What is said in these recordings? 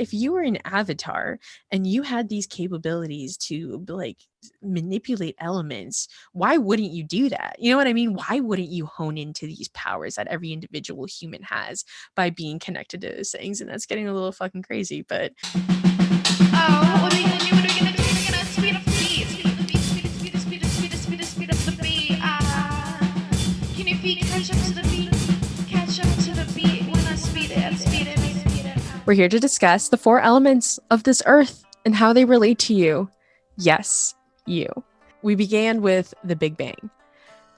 if you were an avatar and you had these capabilities to like manipulate elements, why wouldn't you do that? You know what I mean? Why wouldn't you hone into these powers that every individual human has by being connected to those things? And that's getting a little fucking crazy, but oh, what are you gonna do? What are you gonna do? You're gonna speed up the beat, speed up the beat. Can you beat catch up to the beat? Catch up to the beat. When I speed it, speed it, speed it. we're here to discuss the 4 elements of this earth and how they relate to you. Yes, you. We began with the Big Bang.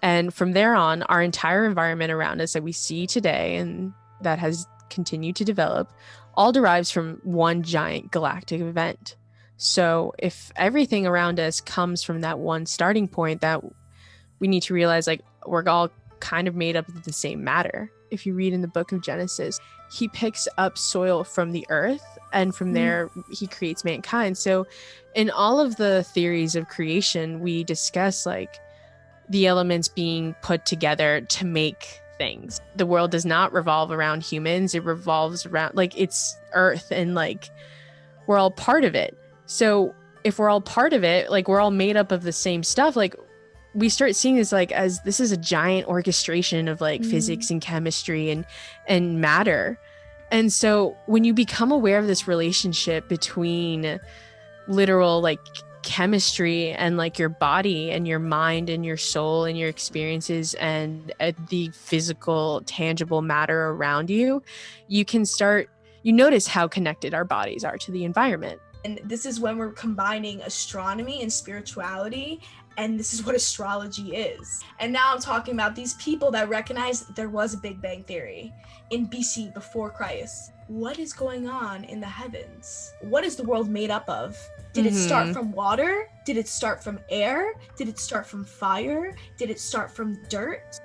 And from there on, our entire environment around us that we see today and that has continued to develop all derives from one giant galactic event. So if everything around us comes from that one starting point, that we need to realize like we're all kind of made up of the same matter. If you read in the book of Genesis, he picks up soil from the earth and from there he creates mankind. So in all of the theories of creation, we discuss like the elements being put together to make things. The world does not revolve around humans. It revolves around like it's earth and like we're all part of it. So if we're all part of it, like we're all made up of the same stuff, like we start seeing this like as this is a giant orchestration of like physics and chemistry and matter. And so when you become aware of this relationship between literal like chemistry and like your body and your mind and your soul and your experiences and the physical tangible matter around you, you notice how connected our bodies are to the environment. And this is when we're combining astronomy and spirituality, and this is what astrology is. And now I'm talking about these people that recognize that there was a Big Bang Theory in BC before Christ. What is going on in the heavens? What is the world made up of? Did it start from water? Did it start from air? Did it start from fire? Did it start from dirt?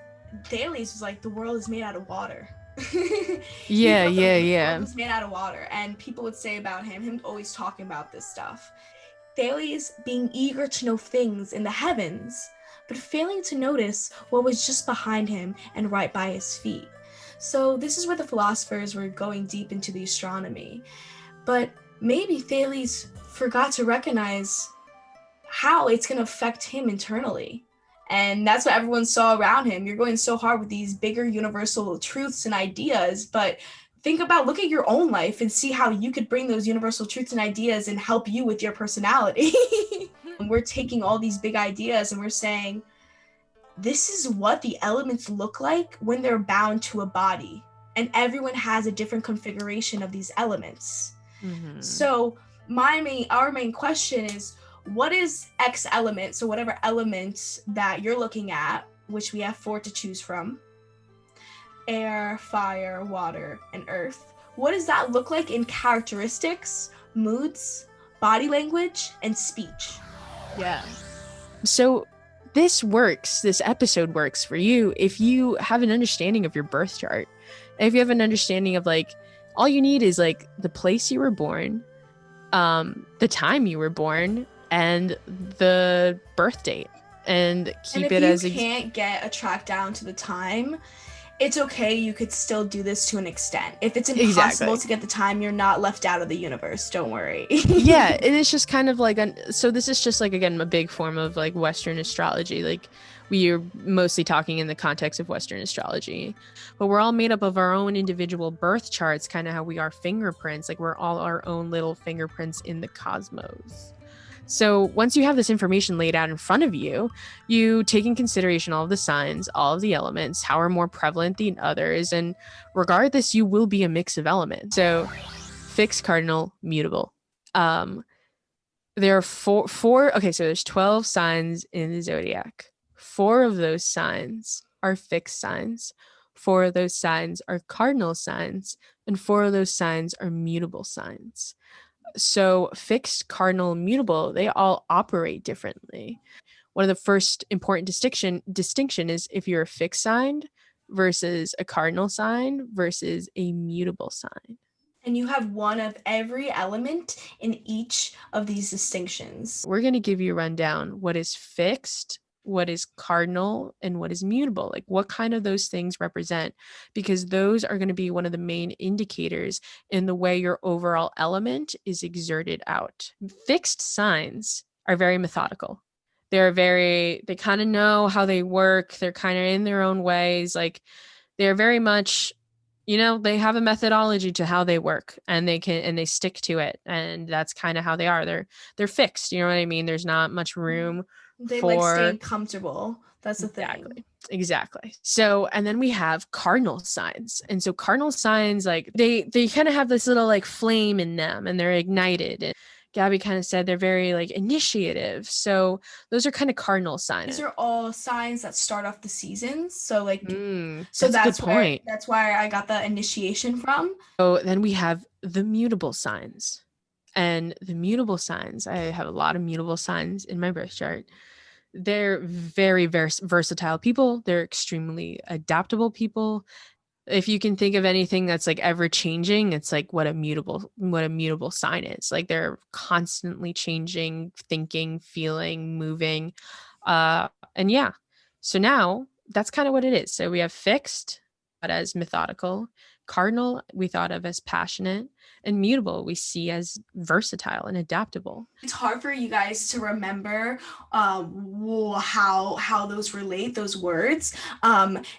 Thales was like, the world is made out of water. Yeah. The world was made out of water. And people would say about him always talking about this stuff. Thales being eager to know things in the heavens, but failing to notice what was just behind him and right by his feet. So this is where the philosophers were going deep into the astronomy. But maybe Thales forgot to recognize how it's going to affect him internally. And that's what everyone saw around him. You're going so hard with these bigger universal truths and ideas, but look at your own life and see how you could bring those universal truths and ideas and help you with your personality. We're taking all these big ideas and we're saying, this is what the elements look like when they're bound to a body. And everyone has a different configuration of these elements. So our main question is, what is X element? So whatever elements that you're looking at, which we have 4 to choose from: air, fire, water, and earth. What does that look like in characteristics, moods, body language, and speech? Yeah. So this episode works for you if you have an understanding of your birth chart. And if you have an understanding of like, all you need is like the place you were born, the time you were born, and the birth date, and keep it as if you can't get a track down to the time, it's okay. You could still do this to an extent. If it's impossible to get the time, you're not left out of the universe. Don't worry. Yeah, and it's just kind of like so this is just like, again, a big form of like Western astrology. Like we are mostly talking in the context of Western astrology, but we're all made up of our own individual birth charts, kind of how we are fingerprints. Like we're all our own little fingerprints in the cosmos. So once you have this information laid out in front of you, you take in consideration all of the signs, all of the elements, how are more prevalent than others, and regardless, you will be a mix of elements. So fixed, cardinal, mutable. There are four. Okay, so there's 12 signs in the zodiac. 4 of those signs are fixed signs. 4 of those signs are cardinal signs, and 4 of those signs are mutable signs. So fixed, cardinal, mutable, they all operate differently. One of the first important distinction is if you're a fixed sign versus a cardinal sign versus a mutable sign. And you have one of every element in each of these distinctions. We're going to give you a rundown. What is fixed, what is cardinal and what is mutable, like what kind of those things represent, because those are going to be one of the main indicators in the way your overall element is exerted out. Fixed signs are very methodical. They kind of know how they work. They're kind of in their own ways. Like they're very much, they have a methodology to how they work, and they stick to it. And that's kind of how they are. They're fixed. You know what I mean? There's not much room They for like staying comfortable. That's the thing. Exactly. So, and then we have cardinal signs. And so cardinal signs, like they kind of have this little like flame in them, and they're ignited. And Gabby kind of said they're very like initiative. So those are kind of cardinal signs. These are all signs that start off the seasons. So like, so that's a good point. That's where I got the initiation from. So then we have the mutable signs. And the mutable signs, I have a lot of mutable signs in my birth chart. They're very, very versatile people. They're extremely adaptable people. If you can think of anything that's like ever changing, it's like what a mutable sign is. Like they're constantly changing, thinking, feeling, moving. And yeah. So now that's kind of what it is. So we have fixed, but as methodical. Cardinal, we thought of as passionate, and mutable, we see as versatile and adaptable. It's hard for you guys to remember how those relate, those words.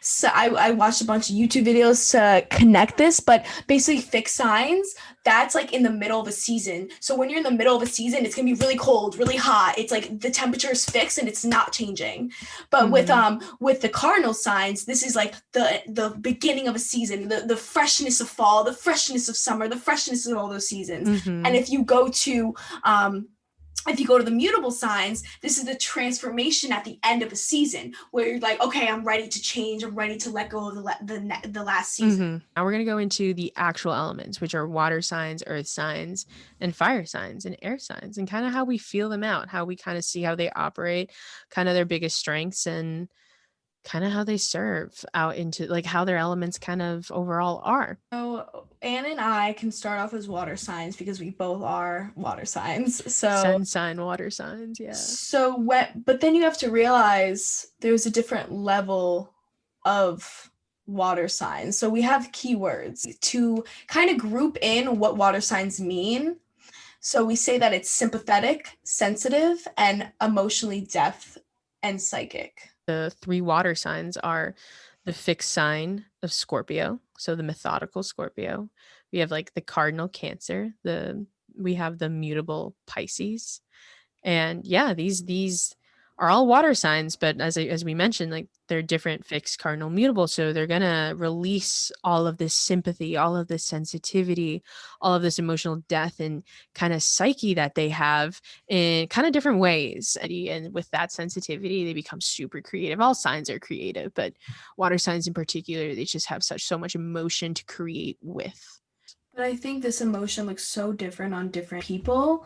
So I watched a bunch of YouTube videos to connect this, but basically fixed signs, that's like in the middle of a season. So when you're in the middle of a season, it's gonna be really cold, really hot. It's like the temperature is fixed and it's not changing. But with the cardinal signs, this is like the beginning of a season, the freshness of fall, the freshness of summer, the freshness of all those seasons. And if you go to the mutable signs, this is the transformation at the end of a season where you're like, okay, I'm ready to change. I'm ready to let go of the last season. Now we're going to go into the actual elements, which are water signs, earth signs, and fire signs, and air signs, and kind of how we feel them out, how we kind of see how they operate, kind of their biggest strengths, and kind of how they serve out into like how their elements kind of overall are. So Anne and I can start off as water signs because we both are water signs. So sun sign, water signs, yeah. So but then you have to realize there's a different level of water signs. So we have keywords to kind of group in what water signs mean. So we say that it's sympathetic, sensitive, and emotionally depth and psychic. The three water signs are the fixed sign of Scorpio, so the methodical Scorpio. We have like the cardinal Cancer. We have the mutable Pisces, and yeah, these are all water signs, but as we mentioned, like they're different, fixed, cardinal, mutable. So they're gonna release all of this sympathy, all of this sensitivity, all of this emotional depth and kind of psyche that they have in kind of different ways. And with that sensitivity, they become super creative. All signs are creative, but water signs in particular, they just have so much emotion to create with. But I think this emotion looks so different on different people.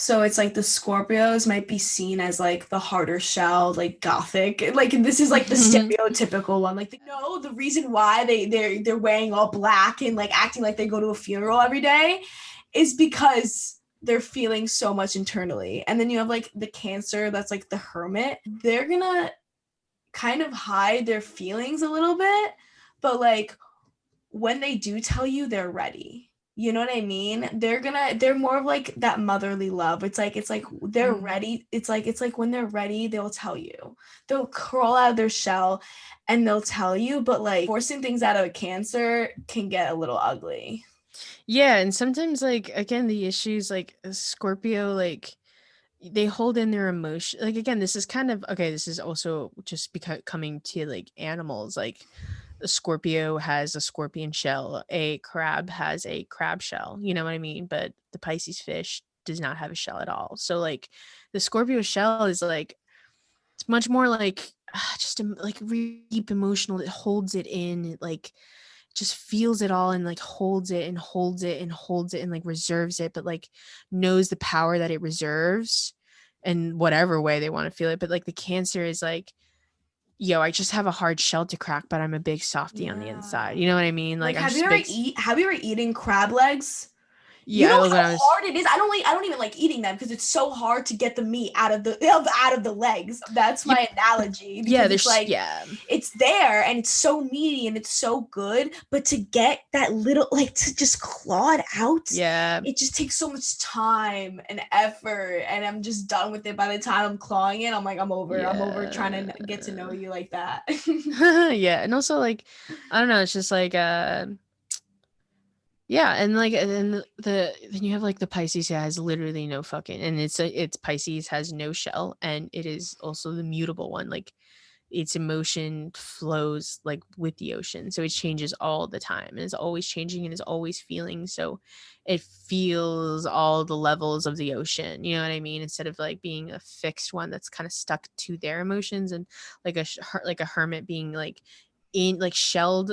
So it's like the Scorpios might be seen as like the harder shell, like gothic. Like this is like the stereotypical one. Like the reason why they're wearing all black and like acting like they go to a funeral every day is because they're feeling so much internally. And then you have like the Cancer, that's like the hermit. They're gonna kind of hide their feelings a little bit, but like when they do tell you, they're ready. You know what I mean? They're more of like that motherly love. It's like they're ready. It's like when they're ready, they'll tell you. They'll crawl out of their shell and they'll tell you, but like forcing things out of a Cancer can get a little ugly. Yeah, and sometimes like again the issues like Scorpio, like they hold in their emotion. Like again, this is kind of okay, this is also just coming to like animals. Like a Scorpio has a scorpion shell, a crab has a crab shell, you know what I mean? But the Pisces fish does not have a shell at all. So like the Scorpio shell is like, it's much more like just like really deep emotional. It holds it in, it like just feels it all and like holds it and holds it and holds it and like reserves it, but like knows the power that it reserves in whatever way they want to feel it. But like the Cancer is like, yo, I just have a hard shell to crack, but I'm a big softie on the inside. You know what I mean? Like have you ever eaten crab legs? You Yeah, know like how when I was hard it is. I don't even like eating them because it's so hard to get the meat out of the legs. That's my analogy, yeah, because it's there's like it's there and it's so meaty and it's so good, but to get that little, like, to just claw it out, yeah. it just takes so much time and effort, and I'm just done with it by the time I'm clawing it. I'm like, I'm over trying to get to know you like that. Yeah, and also like I don't know, it's just like yeah, and like and then you have like the Pisces that has literally no fucking, and it's Pisces has no shell, and it is also the mutable one. Like its emotion flows like with the ocean, so it changes all the time and is always changing and is always feeling. So it feels all the levels of the ocean, you know what I mean, instead of like being a fixed one that's kind of stuck to their emotions, and like like a hermit being like in like shelled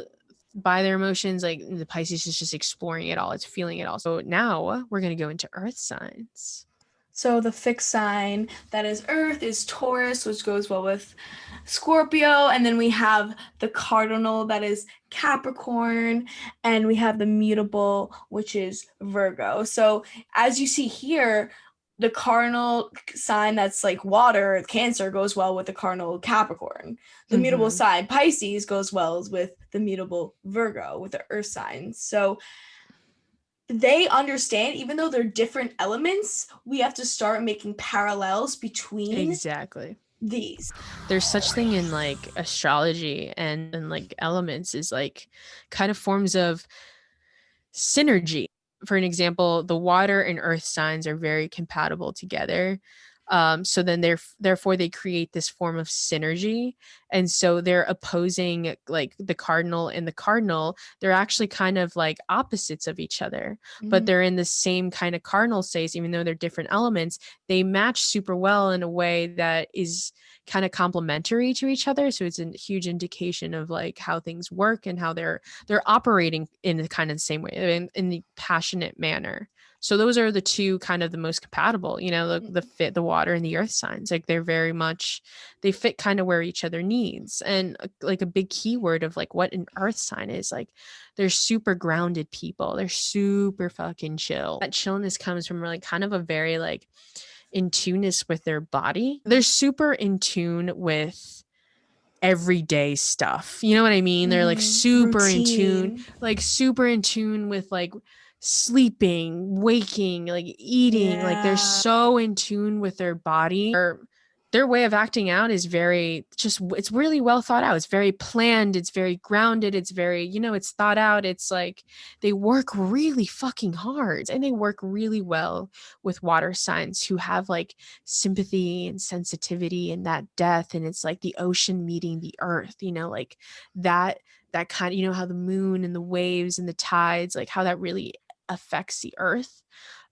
by their emotions. Like the Pisces is just exploring it all, it's feeling it all. So now we're going to go into earth signs. So the fixed sign that is Earth is Taurus, which goes well with Scorpio. And then we have the cardinal that is Capricorn. And we have the mutable, which is Virgo. So as you see here, the cardinal sign that's like water, Cancer, goes well with the cardinal Capricorn. The mutable sign, Pisces, goes well with the mutable Virgo, with the earth signs. So they understand, even though they're different elements, we have to start making parallels between Exactly. these. There's such thing in like astrology and like elements is like kind of forms of synergy. For an example, the water and earth signs are very compatible together. So then therefore they create this form of synergy. And so they're opposing, like the cardinal and the cardinal, they're actually kind of like opposites of each other, but they're in the same kind of cardinal space, even though they're different elements. They match super well in a way that is kind of complementary to each other. So it's a huge indication of like how things work and how they're operating in the kind of the same way, in the passionate manner. So those are the two kind of the most compatible, you know, the water and the earth signs. Like they're very much, they fit kind of where each other needs. And like a big keyword of like what an earth sign is, like they're super grounded people. They're super fucking chill. That chillness comes from like kind of a very like in tuneness with their body. They're super in tune with everyday stuff. You know what I mean? They're like super in tune, like super in tune with like sleeping, waking, like eating. Like they're so in tune with their body. Their way of acting out is very just, it's really well thought out. It's very planned. It's very grounded. It's very, you know, it's thought out. It's like they work really fucking hard, and they work really well with water signs who have like sympathy and sensitivity and that depth. And it's like the ocean meeting the earth, you know, like that kind of, you know, how the moon and the waves and the tides, like how that really affects the earth.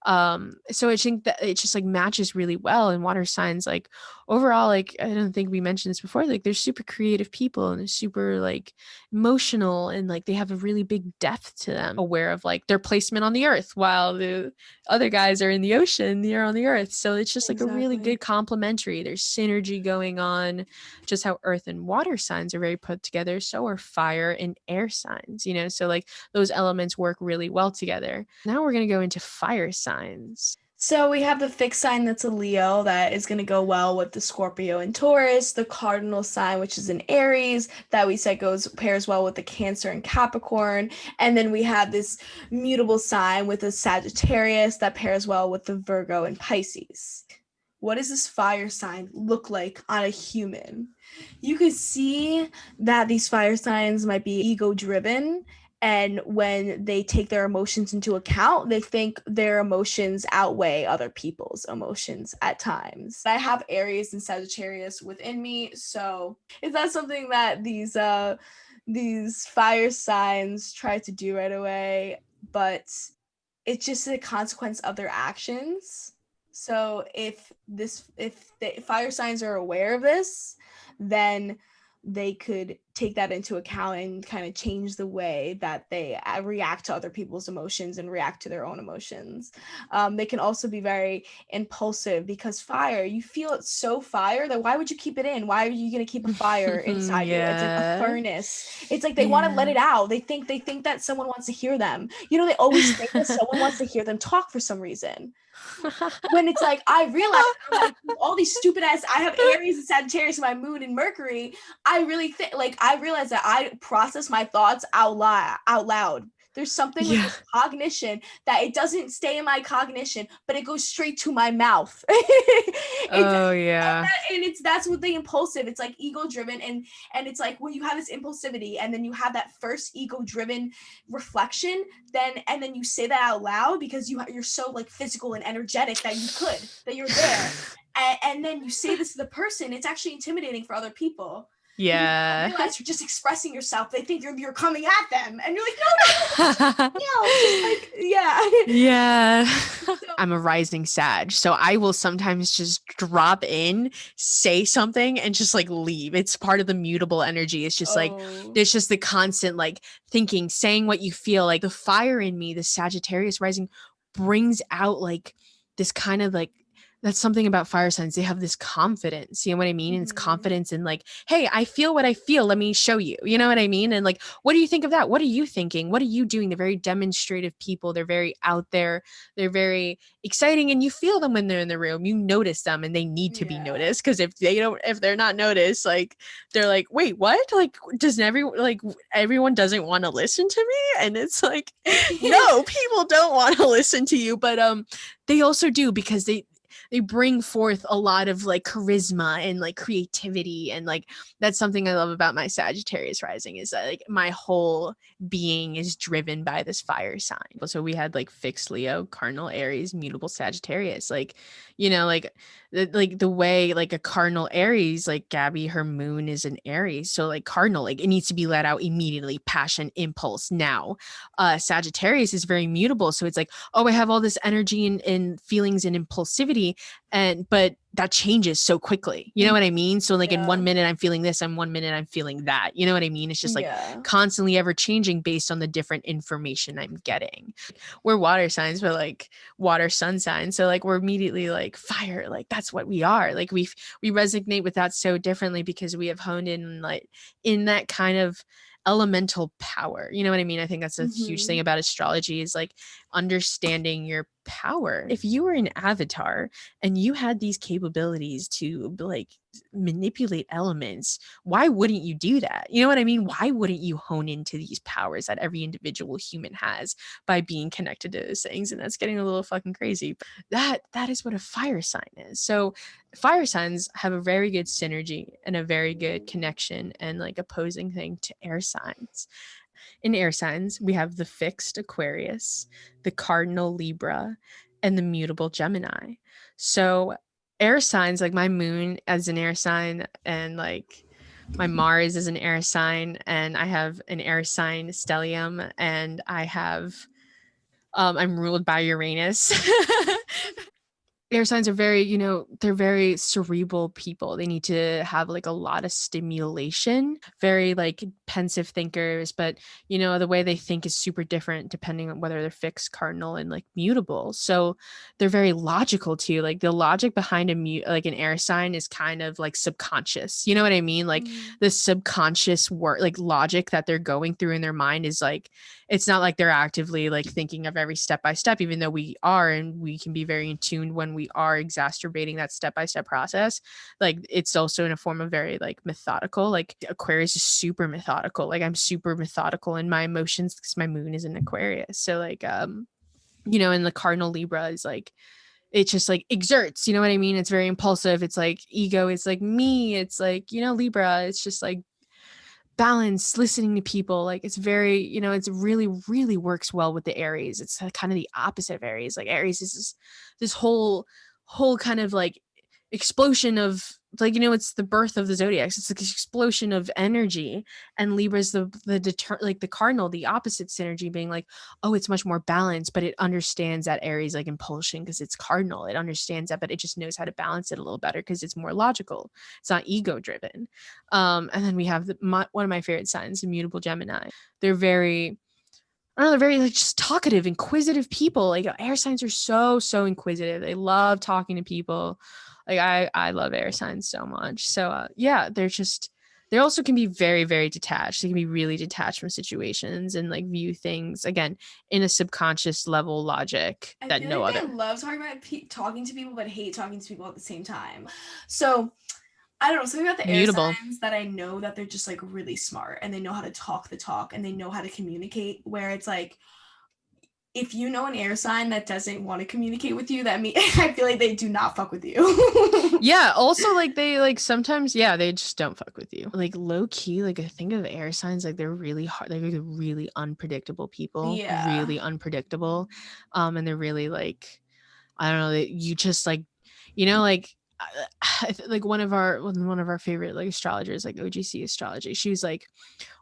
So I think that it just like matches really well. And water signs, like overall, like I don't think we mentioned this before, like they're super creative people and they're super like emotional, and like they have a really big depth to them, aware of like their placement on the earth, while the other guys are in the ocean, they're on the earth. So it's just like a really good complementary. There's synergy going on. Just how earth and water signs are very put together, so are fire and air signs, you know, so like those elements work really well together. Now we're going to go into fire signs. So we have the fixed sign that's a Leo that is going to go well with the Scorpio and Taurus, the cardinal sign, which is an Aries, that we said pairs well with the Cancer and Capricorn. And then we have this mutable sign with a Sagittarius that pairs well with the Virgo and Pisces. What does this fire sign look like on a human? You could see that these fire signs might be ego-driven, and when they take their emotions into account, they think their emotions outweigh other people's emotions at times. I have Aries and Sagittarius within me, so is that something that these fire signs try to do right away? But it's just a consequence of their actions. So if the fire signs are aware of this, then they could take that into account and kind of change the way that they react to other people's emotions and react to their own emotions. They can also be very impulsive, because fire, you feel it's so fire that why would you keep it in? Why are you going to keep a fire inside you? It's like a furnace. It's like they want to let it out. They think that someone wants to hear them. You know, they always think that someone wants to hear them talk for some reason. When it's like, I realize, I'm like, all these stupid ass, I have Aries and Sagittarius in my moon and Mercury. I really think, like, I realize that I process my thoughts out loud. There's something with this cognition that it doesn't stay in my cognition, but it goes straight to my mouth. Oh yeah. And that's what the impulsive. It's like ego driven, and it's like when you have this impulsivity, and then you have that first ego driven reflection, and then you say that out loud because you're so like physical and energetic that you're there, and then you say this to the person. It's actually intimidating for other people. Yeah. You realize you're just expressing yourself. They think you're coming at them, and you're like, no, just like, yeah. Yeah. I'm a rising Sag, so I will sometimes just drop in, say something, and just like leave. It's part of the mutable energy. It's just like there's just the constant like thinking, saying what you feel. Like the fire in me, the Sagittarius rising, brings out like this kind of like, that's something about fire signs. They have this confidence, you know what I mean? And it's confidence in like, hey, I feel what I feel. Let me show you. You know what I mean? And like, what do you think of that? What are you thinking? What are you doing? They're very demonstrative people. They're very out there. They're very exciting. And you feel them when they're in the room. You notice them, and they need to be noticed. Because if they're not noticed, like they're like, wait, what? Like, everyone doesn't want to listen to me? And it's like, no, people don't want to listen to you. But they also do, because they bring forth a lot of like charisma and like creativity, and like that's something I love about my Sagittarius rising, is that like my whole being is driven by this fire sign. So we had like fixed Leo, cardinal Aries, mutable Sagittarius, like, you know, like the way like a cardinal Aries, like Gabby, her moon is an Aries, so like cardinal, like it needs to be let out immediately, passion, impulse now. Sagittarius is very mutable, so it's like, oh, I have all this energy and feelings and impulsivity, but that changes so quickly, you know what I mean? So like in 1 minute I'm feeling this, and 1 minute I'm feeling that, you know what I mean? It's just like constantly ever changing based on the different information I'm getting. We're water signs, but like water sun signs, so like we're immediately like fire, like that's what we are. Like we resonate with that so differently, because we have honed in like in that kind of elemental power, you know what I mean? I think that's a huge thing about astrology, is like understanding your power. If you were an avatar and you had these capabilities to like manipulate elements, why wouldn't you do that? You know what I mean? Why wouldn't you hone into these powers that every individual human has by being connected to those things? And that's getting a little fucking crazy. That is what a fire sign is. So fire signs have a very good synergy and a very good connection and like opposing thing to air signs. In air signs, we have the fixed Aquarius, the cardinal Libra, and the mutable Gemini. So air signs, like my moon as an air sign, and like my Mars is an air sign, and I have an air sign stellium, and I have I'm ruled by Uranus. Air signs are very, you know, they're very cerebral people. They need to have like a lot of stimulation, very like pensive thinkers, but you know, the way they think is super different depending on whether they're fixed, cardinal, and like mutable. So they're very logical too. Like the logic behind like an air sign is kind of like subconscious. You know what I mean? Like the subconscious work, like logic that they're going through in their mind is like, it's not like they're actively like thinking of every step by step, even though we are, and we can be very in tune when we are exacerbating that step-by-step process. Like it's also in a form of very like methodical. Like Aquarius is super methodical. Like I'm super methodical in my emotions because my moon is in Aquarius. So like you know, and the cardinal Libra is like, it just like exerts, you know what I mean? It's very impulsive. It's like ego, it's like me, it's like, you know, Libra, it's just like balance, listening to people. Like it's very, you know, it's really, really works well with the Aries. It's kind of the opposite of Aries. Like Aries is this whole kind of like, explosion of, like, you know, it's the birth of the zodiacs. It's like an explosion of energy, and Libra's the cardinal, the opposite synergy, being like, oh, it's much more balanced, but it understands that Aries like impulsion because it's cardinal. It understands that, but it just knows how to balance it a little better because it's more logical. It's not ego driven. And then we have one of my favorite signs, Immutable Gemini. They're very, I don't know, they're very like just talkative, inquisitive people. Like air signs are so inquisitive. They love talking to people. Like I love air signs so much. So yeah, they also can be very detached. They can be really detached from situations and like view things again in a subconscious level logic that I feel no like other. they love talking to people, but hate talking to people at the same time. So I don't know, something about the Mutable. air signs that I know that they're just like really smart and they know how to talk the talk and they know how to communicate, where it's like, if you know an air sign that doesn't want to communicate with you, that means I feel like they do not fuck with you. Yeah, also like they like sometimes, yeah, they just don't fuck with you. Like low key, like I think of air signs, like they're really hard, they're like really unpredictable people. Yeah. Really unpredictable. And they're really like, I don't know, you just like, you know, like like one of our favorite like astrologers, like OGC astrology, she was like,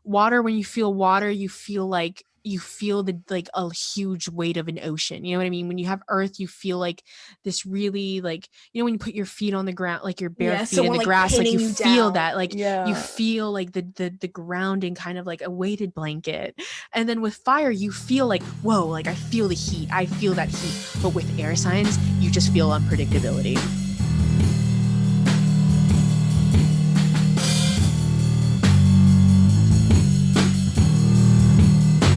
water, when you feel water, you feel like you feel the like a huge weight of an ocean. You know what I mean? When you have earth, you feel like this really like, you know, when you put your feet on the ground, like your bare feet in the like grass, like you pinning you feel down. that, like Yeah. you feel like the grounding, kind of like a weighted blanket. And then with fire, you feel like, whoa, like I feel the heat, I feel that heat. But with air signs, you just feel unpredictability.